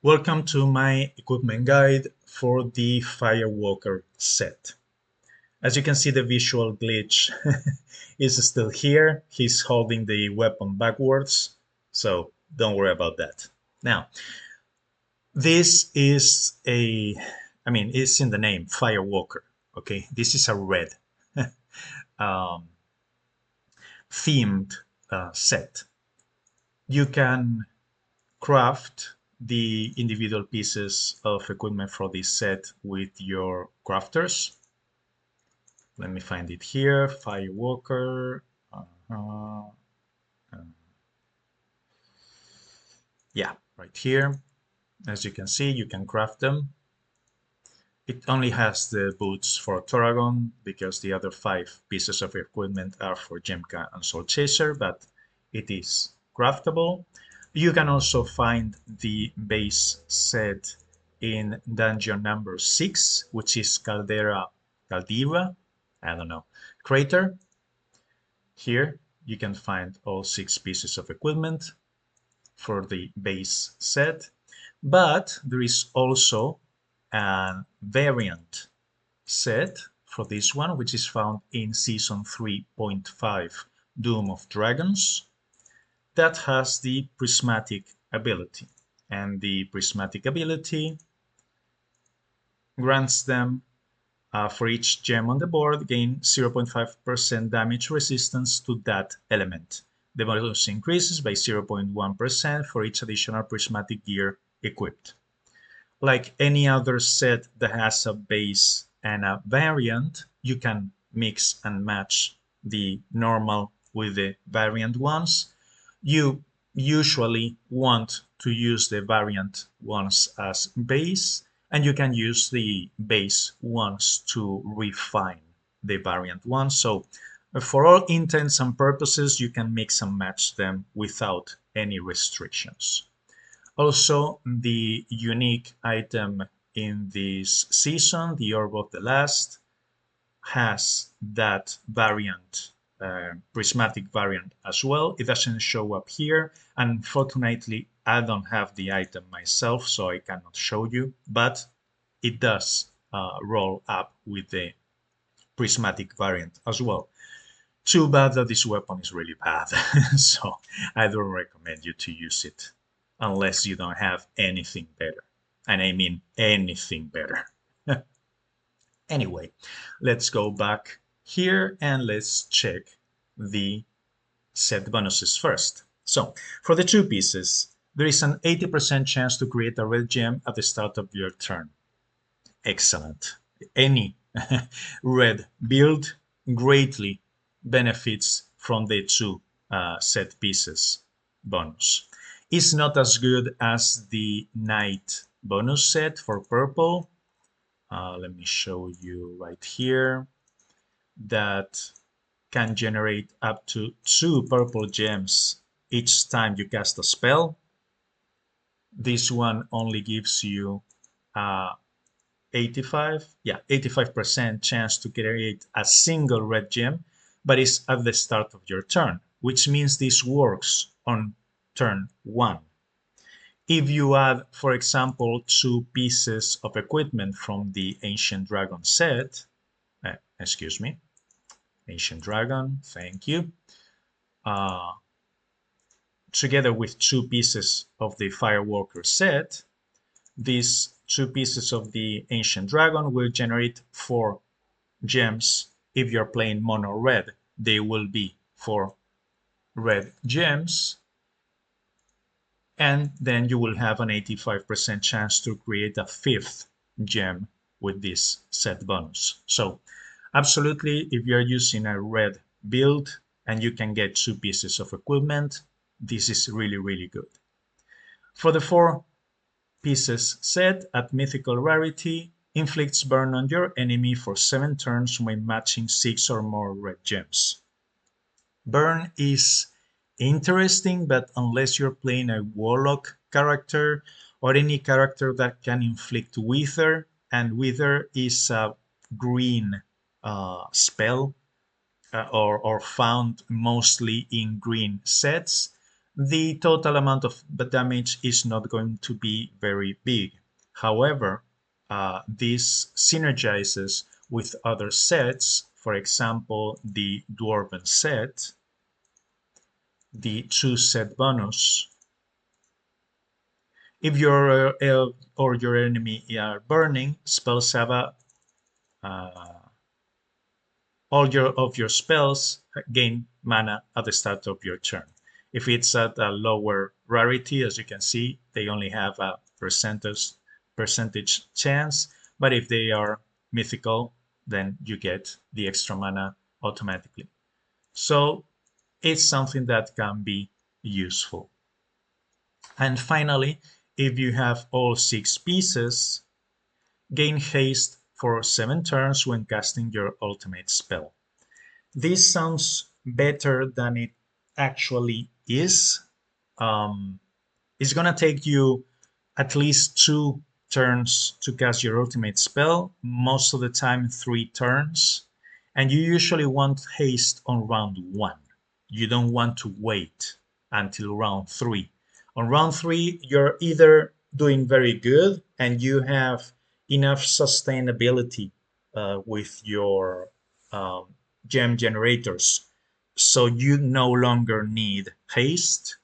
Welcome to my equipment guide for the Firewalker set. As you can see, the visual glitch is still here. He's holding the weapon backwards, so don't worry about that. Now, this is it's in the name, Firewalker. Okay, this is a red um, themed set. You can craft the individual pieces of equipment for this set with your crafters. Let me find it here. Firewalker. Uh, yeah, right here. As you can see, you can craft them. It only has the boots for Toragon because the other 5 pieces of equipment are for Jemka and Soul Chaser, but it is craftable. You can also find the base set in dungeon number 6, which is Caldera, I don't know, Crater. Here you can find all 6 pieces of equipment for the base set, but there is also a variant set for this one, which is found in Season 3.5 Doom of Dragons, that has the prismatic ability. And the prismatic ability grants them for each gem on the board, gain 0.5% damage resistance to that element. The bonus increases by 0.1% for each additional prismatic gear equipped. Like any other set that has a base and a variant, you can mix and match the normal with the variant ones. You usually want to use the variant ones as base, and you can use the base ones to refine the variant ones. So for all intents and purposes, you can mix and match them without any restrictions. Also, the unique item in this season, the Orb of the Last, has that variant, prismatic variant as well. It doesn't show up here. Unfortunately, I don't have the item myself, so I cannot show you, but it does roll up with the prismatic variant as well. Too bad that this weapon is really bad, so I don't recommend you to use it unless you don't have anything better. And I mean anything better. Anyway, let's go back here and let's check the set bonuses first. So for the 2 pieces, there is an 80% chance to create a red gem at the start of your turn. Excellent. Any red build greatly benefits from the 2 set pieces bonus. It's not as good as the night bonus set for purple. Let me show you right here. That can generate up to 2 purple gems each time you cast a spell. This one only gives you 85% chance to create a single red gem, but it's at the start of your turn, which means this works on turn 1. If you add, for example, 2 pieces of equipment from the Ancient Dragon set, Ancient Dragon, thank you, together with 2 pieces of the Firewalker set, these 2 pieces of the Ancient Dragon will generate 4 gems. If you're playing mono red, they will be 4 red gems, and then you will have an 85% chance to create a 5th gem with this set bonus. So absolutely, if you're using a red build and you can get 2 pieces of equipment, this is really, really good. For the 4 pieces set at mythical rarity, inflicts burn on your enemy for 7 turns when matching 6 or more red gems. Burn is interesting, but unless you're playing a warlock character or any character that can inflict wither, and wither is a green spell or found mostly in green sets, the total amount of the damage is not going to be very big. However, this synergizes with other sets, for example, the Dwarven set, the 2-set bonus. If your or your enemy are burning, spells have a all of your spells gain mana at the start of your turn. If it's at a lower rarity, as you can see, they only have a percentage chance, but if they are mythical, then you get the extra mana automatically. So it's something that can be useful. And finally, if you have all 6 pieces, gain haste for 7 turns when casting your ultimate spell. This sounds better than it actually is. It's gonna take you at least 2 turns to cast your ultimate spell, most of the time 3 turns, and you usually want haste on round 1. You don't want to wait until round 3. On round 3, you're either doing very good and you have enough sustainability with your gem generators, so you no longer need haste,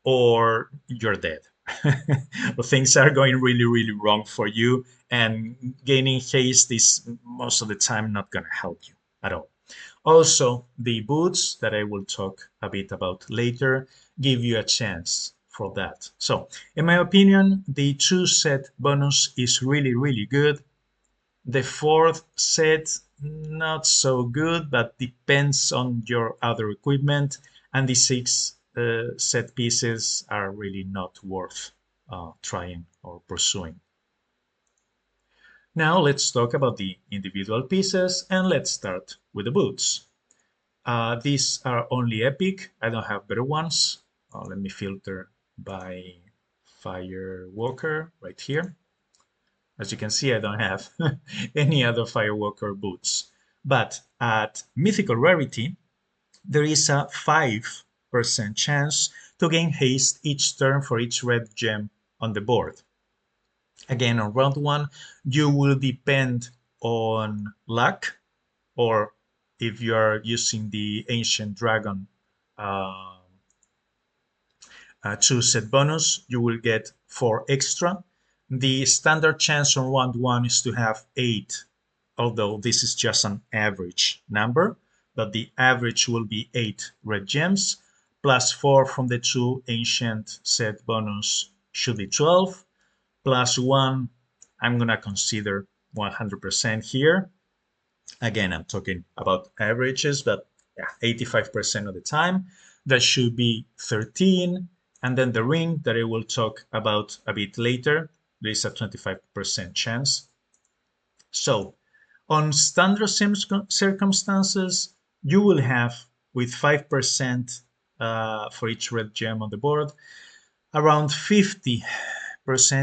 or you're dead. Things are going really, really wrong for you, and gaining haste is most of the time not going to help you at all. Also, the boots that I will talk a bit about later give you a chance for that. So, in my opinion, the 2-set bonus is really, really good. The 4th set, not so good, but depends on your other equipment. And the 6 set pieces are really not worth trying or pursuing. Now let's talk about the individual pieces, and let's start with the boots. These are only epic. I don't have better ones. Let me filter by Firewalker right here. As you can see, I don't have any other Firewalker boots. But at mythical rarity, there is a 5% chance to gain haste each turn for each red gem on the board. Again, on round 1, you will depend on luck, or if you are using the Ancient Dragon 2-set bonus, you will get 4 extra. The standard chance on round 1 is to have 8, although this is just an average number, but the average will be 8 red gems, plus 4 from the 2 ancient set bonus should be 12, plus 1, I'm going to consider 100% here. Again, I'm talking about averages, but yeah, 85% of the time. That should be 13. And then the ring that I will talk about a bit later, there is a 25% chance. So on standard circumstances, you will have, with 5% for each red gem on the board, around 50%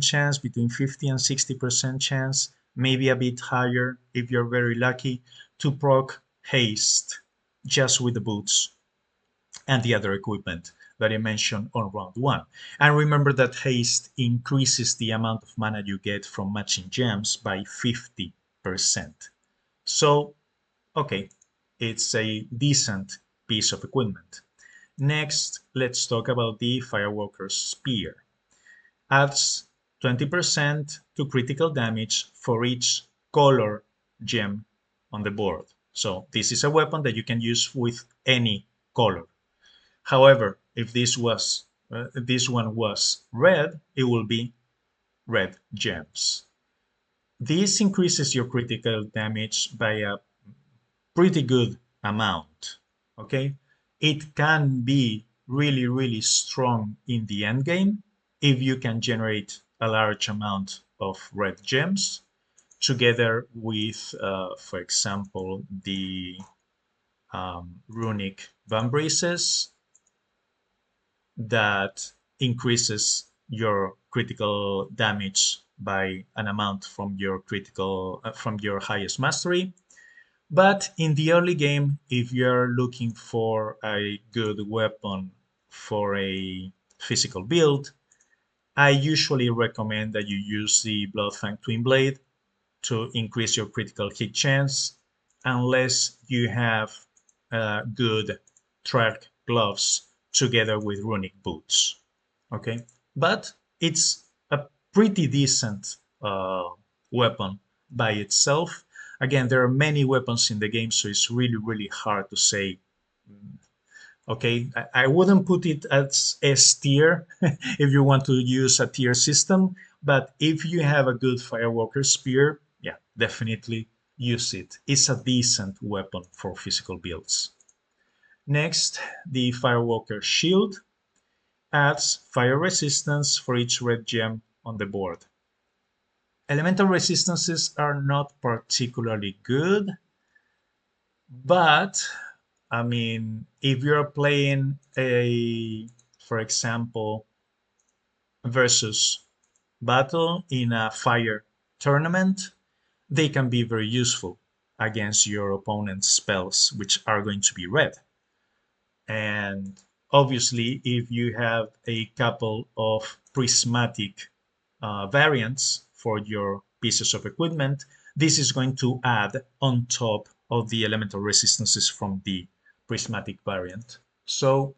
chance, between 50 and 60% chance, maybe a bit higher if you're very lucky, to proc haste just with the boots and the other equipment that I mentioned on round 1. And remember that haste increases the amount of mana you get from matching gems by 50%. So, okay, it's a decent piece of equipment. Next, let's talk about the Firewalker's Spear. Adds 20% to critical damage for each color gem on the board. So this is a weapon that you can use with any color. However, if this one was red, it will be red gems. This increases your critical damage by a pretty good amount. Okay, it can be really, really strong in the end game if you can generate a large amount of red gems together with, for example, the runic vambraces that increases your critical damage by an amount from your from your highest mastery. But in the early game, if you're looking for a good weapon for a physical build, I usually recommend that you use the Bloodfang Twin Blade to increase your critical hit chance, unless you have good track gloves together with runic boots. Okay, but it's a pretty decent weapon by itself. Again, there are many weapons in the game, so it's really hard to say. Okay, I wouldn't put it as S tier if you want to use a tier system, but if you have a good Firewalker spear, yeah, definitely use it. It's a decent weapon for physical builds. Next, the Firewalker shield adds fire resistance for each red gem on the board. Elemental resistances are not particularly good, but I mean, if you're playing for example, versus battle in a fire tournament, they can be very useful against your opponent's spells, which are going to be red. And obviously, if you have a couple of prismatic variants for your pieces of equipment, this is going to add on top of the elemental resistances from the prismatic variant. So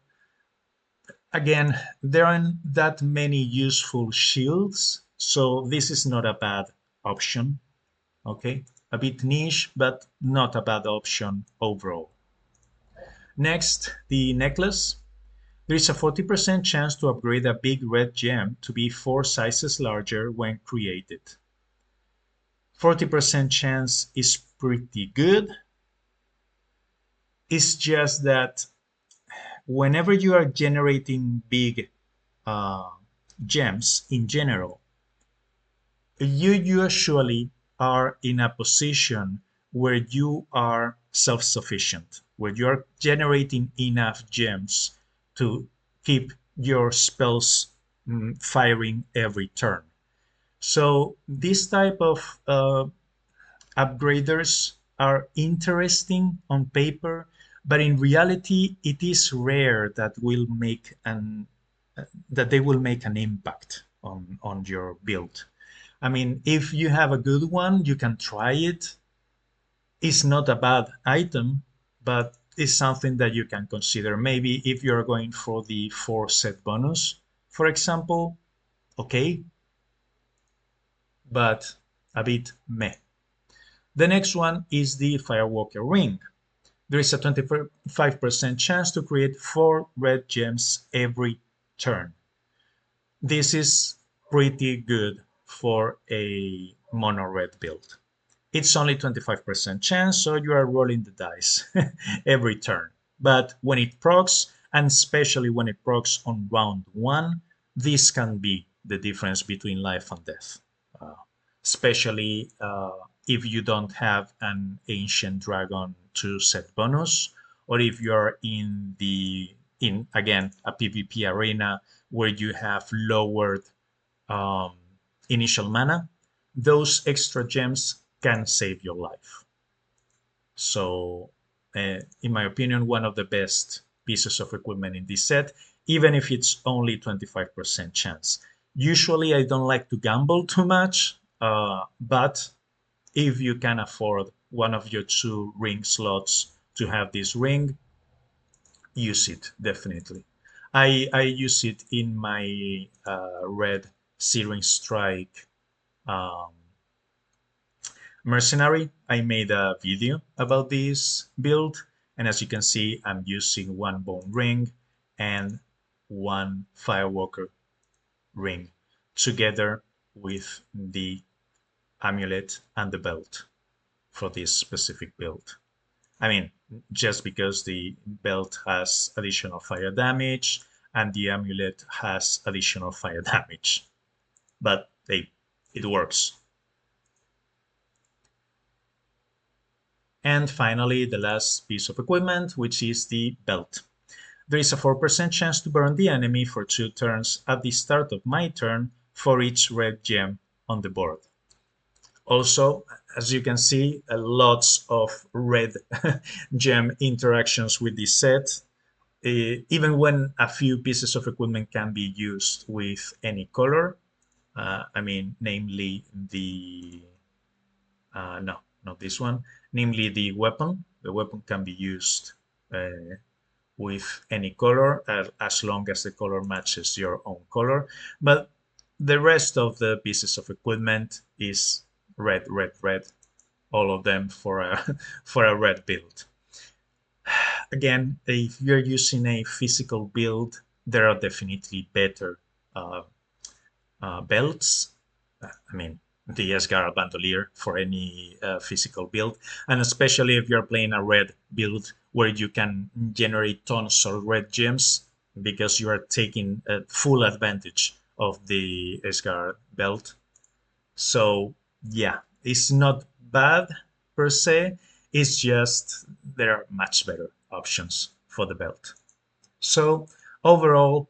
again, there aren't that many useful shields, so this is not a bad option. Okay, a bit niche, but not a bad option overall. Next, the necklace. There is a 40% chance to upgrade a big red gem to be 4 sizes larger when created. 40% chance is pretty good. It's just that whenever you are generating big uh, gems in general, you usually are in a position where you are self-sufficient, where you are generating enough gems to keep your spells firing every turn. So this type of upgraders are interesting on paper, but in reality, it is rare that they will make an impact on your build. I mean, if you have a good one, you can try it. It's not a bad item, but it's something that you can consider. Maybe if you're going for the 4 set bonus, for example, okay, but a bit meh. The next one is the Firewalker ring. There is a 25% chance to create 4 red gems every turn. This is pretty good for a mono red build. It's only 25% chance, so you are rolling the dice every turn. But when it procs, and especially when it procs on round 1, this can be the difference between life and death. Uh, Especially if you don't have an Ancient Dragon 2 set bonus, or if you're in again a PvP arena where you have lowered um, initial mana, those extra gems can save your life. So, in my opinion, one of the best pieces of equipment in this set, even if it's only 25% chance. Usually, I don't like to gamble too much, but if you can afford one of your 2 ring slots to have this ring, use it definitely. I use it in my red Searing Strike um, mercenary. I made a video about this build, and as you can see, I'm using 1 bone ring and 1 Firewalker ring together with the amulet and the belt for this specific build. I mean, just because the belt has additional fire damage and the amulet has additional fire damage, but hey, it works. And finally, the last piece of equipment, which is the belt. There is a 4% chance to burn the enemy for 2 turns at the start of my turn for each red gem on the board. Also, as you can see, lots of red gem interactions with this set. even when a few pieces of equipment can be used with any color, I mean, namely no, not this one, namely the weapon. The weapon can be used with any color as long as the color matches your own color. But the rest of the pieces of equipment is red, red, red, all of them for a for a red build. Again, if you're using a physical build, there are definitely better uh, belts. I mean, the Asgard Bandolier for any physical build, and especially if you're playing a red build where you can generate tons of red gems because you are taking full advantage of the Asgard belt. So yeah, it's not bad per se. It's just there are much better options for the belt. So overall,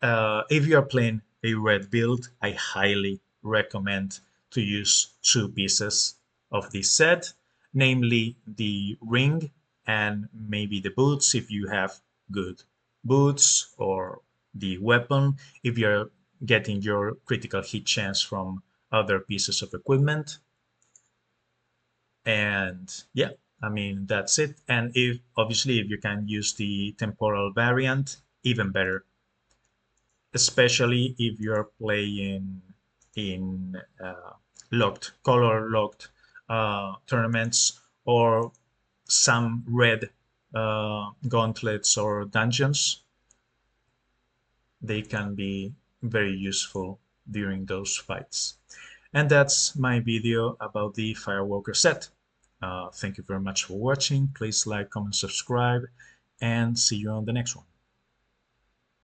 if you are playing a red build, I highly recommend to use two pieces of this set, namely the ring and maybe the boots if you have good boots, or the weapon if you're getting your critical hit chance from other pieces of equipment. And yeah, I mean, that's it. And if obviously if you can use the temporal variant, even better, especially if you're playing in locked, color locked tournaments, or some red gauntlets or dungeons. They can be very useful during those fights. And that's my video about the Firewalker set. Thank you very much for watching. Please like, comment, subscribe, and see you on the next one.